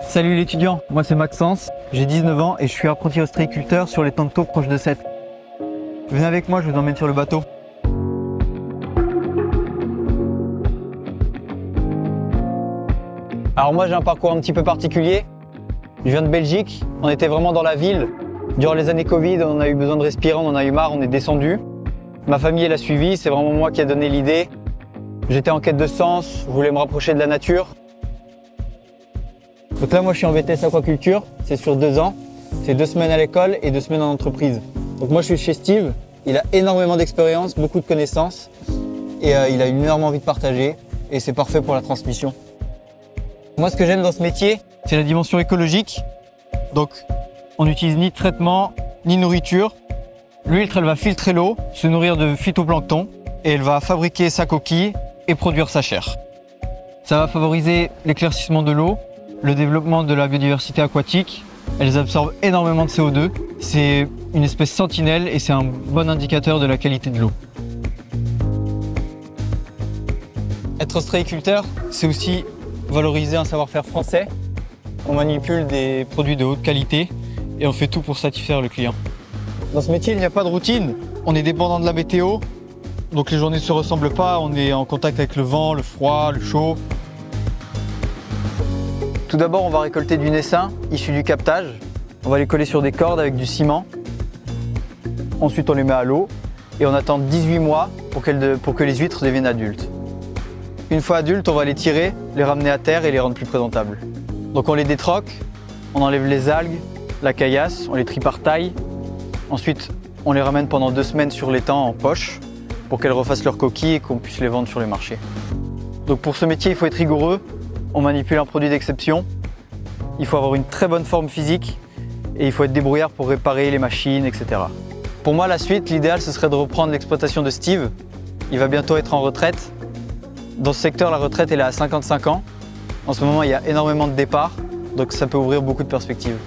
Salut l'étudiant, moi c'est Maxence, j'ai 19 ans et je suis apprenti ostréiculteur sur les Tantos proches de Sète. Venez avec moi, je vous emmène sur le bateau. Alors moi j'ai un parcours un petit peu particulier. Je viens de Belgique, on était vraiment dans la ville. Durant les années Covid, on a eu besoin de respirer, on en a eu marre, on est descendu. Ma famille l'a suivi, c'est vraiment moi qui a donné l'idée. J'étais en quête de sens, je voulais me rapprocher de la nature. Donc là moi je suis en BTS aquaculture, c'est sur 2 ans. C'est 2 semaines à l'école et 2 semaines en entreprise. Donc moi je suis chez Steve, il a énormément d'expérience, beaucoup de connaissances. Et il a énormément envie de partager et c'est parfait pour la transmission. Moi ce que j'aime dans ce métier, c'est la dimension écologique. Donc on n'utilise ni traitement, ni nourriture. L'huître elle va filtrer l'eau, se nourrir de phytoplancton et elle va fabriquer sa coquille et produire sa chair. Ça va favoriser l'éclaircissement de l'eau, le développement de la biodiversité aquatique. Elles absorbent énormément de CO2. C'est une espèce sentinelle et c'est un bon indicateur de la qualité de l'eau. Être ostréiculteur, c'est aussi valoriser un savoir-faire français. On manipule des produits de haute qualité et on fait tout pour satisfaire le client. Dans ce métier, il n'y a pas de routine. On est dépendant de la météo, donc les journées ne se ressemblent pas. On est en contact avec le vent, le froid, le chaud. Tout d'abord, on va récolter du naissin issu du captage. On va les coller sur des cordes avec du ciment. Ensuite, on les met à l'eau et on attend 18 mois pour que les huîtres deviennent adultes. Une fois adultes, on va les tirer, les ramener à terre et les rendre plus présentables. Donc on les détroque, on enlève les algues, la caillasse, on les trie par taille. Ensuite, on les ramène pendant 2 semaines sur l'étang en poche pour qu'elles refassent leur coquille et qu'on puisse les vendre sur les marchés. Donc pour ce métier, il faut être rigoureux. On manipule un produit d'exception. Il faut avoir une très bonne forme physique et il faut être débrouillard pour réparer les machines, etc. Pour moi, la suite, l'idéal, ce serait de reprendre l'exploitation de Steve. Il va bientôt être en retraite. Dans ce secteur, la retraite elle est à 55 ans. En ce moment, il y a énormément de départs, donc ça peut ouvrir beaucoup de perspectives.